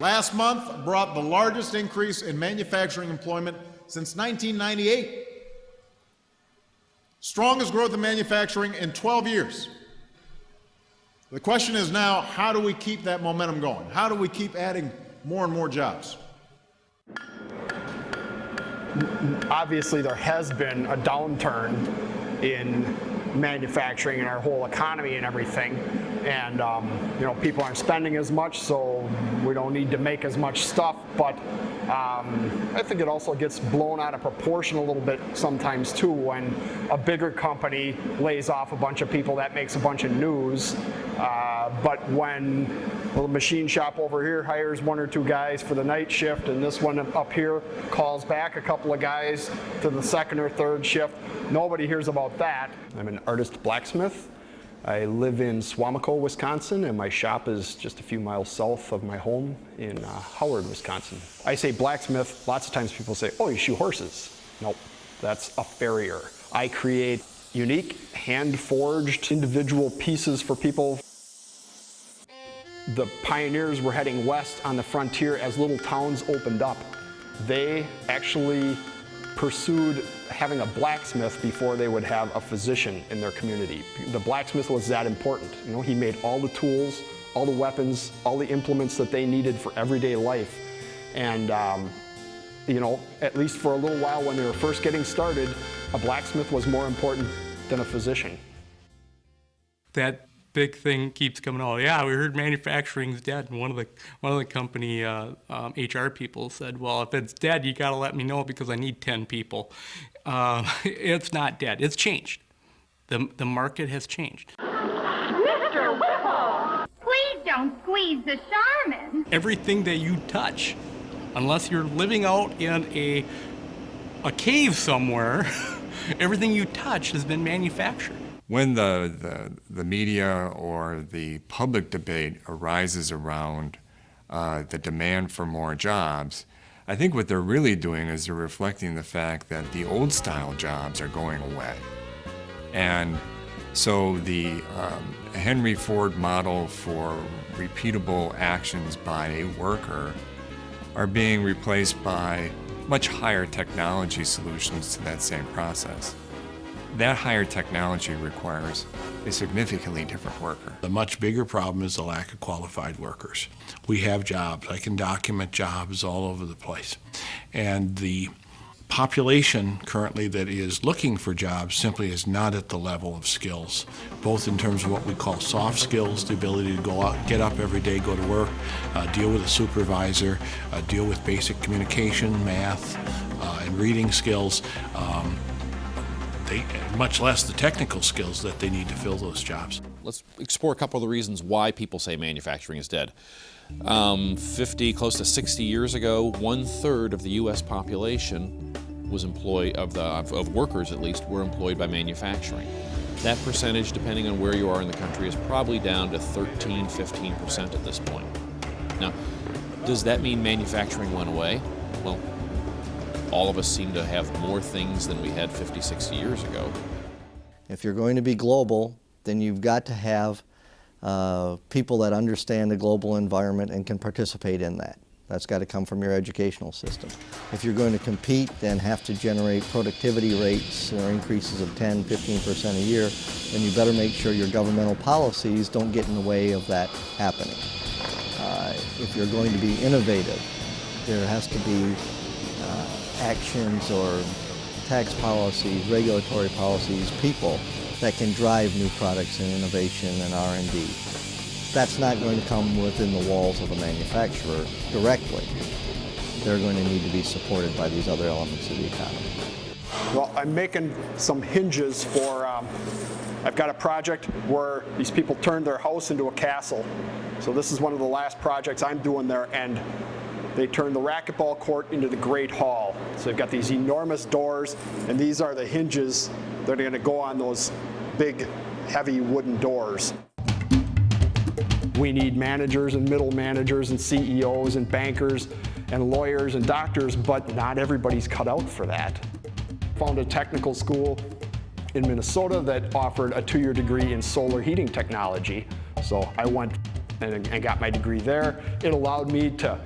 Last month brought the largest increase in manufacturing employment since 1998. Strongest growth in manufacturing in 12 years. The question is now, how do we keep that momentum going? How do we keep adding more and more jobs? Obviously, there has been a downturn in manufacturing and our whole economy and everything, and people aren't spending as much, so we don't need to make as much stuff. But I think it also gets blown out of proportion a little bit sometimes too. When a bigger company lays off a bunch of people, that makes a bunch of news. But when the machine shop over here hires 1 or 2 guys for the night shift, and this one up here calls back a couple of guys to the 2nd or 3rd shift, nobody hears about that. I'm an artist blacksmith. I live in Suamico, Wisconsin, and my shop is just a few miles south of my home in Howard, Wisconsin. I say blacksmith, lots of times people say, oh, you shoe horses. Nope, that's a farrier. I create unique, hand-forged individual pieces for people. The pioneers were heading west on the frontier as little towns opened up. They actually pursued having a blacksmith before they would have a physician in their community. The blacksmith was that important. He made all the tools, all the weapons, all the implements that they needed for everyday life. And at least for a little while when they were first getting started, a blacksmith was more important than a physician. That big thing keeps coming out. Yeah, we heard manufacturing's dead. And one of the company HR people said, well, if it's dead, you got to let me know because I need 10 people. It's not dead. It's changed. The market has changed. Mr. Whipple, please don't squeeze the Charmin. Everything that you touch, unless you're living out in a cave somewhere, everything you touch has been manufactured. When the media or the public debate arises around the demand for more jobs, I think what they're really doing is they're reflecting the fact that the old style jobs are going away. And so the Henry Ford model for repeatable actions by a worker are being replaced by much higher technology solutions to that same process. That higher technology requires a significantly different worker. The much bigger problem is the lack of qualified workers. We have jobs. I can document jobs all over the place. And the population currently that is looking for jobs simply is not at the level of skills, both in terms of what we call soft skills, the ability to go out, get up every day, go to work, deal with a supervisor, deal with basic communication, math, and reading skills. Much less the technical skills that they need to fill those jobs. Let's explore a couple of the reasons why people say manufacturing is dead. 50, close to 60 years ago, 1/3 of the U.S. population was employed, of workers at least, were employed by manufacturing. That percentage, depending on where you are in the country, is probably down to 13, 15% at this point. Now, does that mean manufacturing went away? Well, all of us seem to have more things than we had 50, 60 years ago. If you're going to be global, then you've got to have people that understand the global environment and can participate in that. That's got to come from your educational system. If you're going to compete, then have to generate productivity rates or increases of 10, 15% a year, then you better make sure your governmental policies don't get in the way of that happening. If you're going to be innovative, there has to be actions or tax policies, regulatory policies, people that can drive new products and innovation and R&D. That's not going to come within the walls of a manufacturer directly. They're going to need to be supported by these other elements of the economy. Well, I'm making some hinges for, I've got a project where these people turned their house into a castle. So this is one of the last projects I'm doing there, and they turned the racquetball court into the Great Hall. So they've got these enormous doors, and these are the hinges that are going to go on those big, heavy wooden doors. We need managers and middle managers and CEOs and bankers and lawyers and doctors, but not everybody's cut out for that. Found a technical school in Minnesota that offered a 2-year degree in solar heating technology. So I went and got my degree there. It allowed me to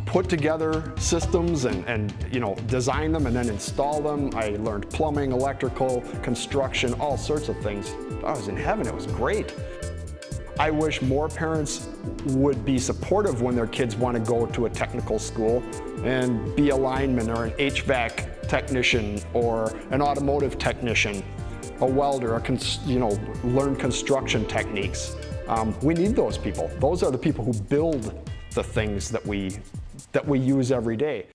put together systems and design them and then install them. I learned plumbing, electrical, construction, all sorts of things. I was in heaven. It was great. I wish more parents would be supportive when their kids want to go to a technical school and be a lineman or an HVAC technician or an automotive technician, a welder, learn construction techniques. We need those people. Those are the people who build the things that we use every day.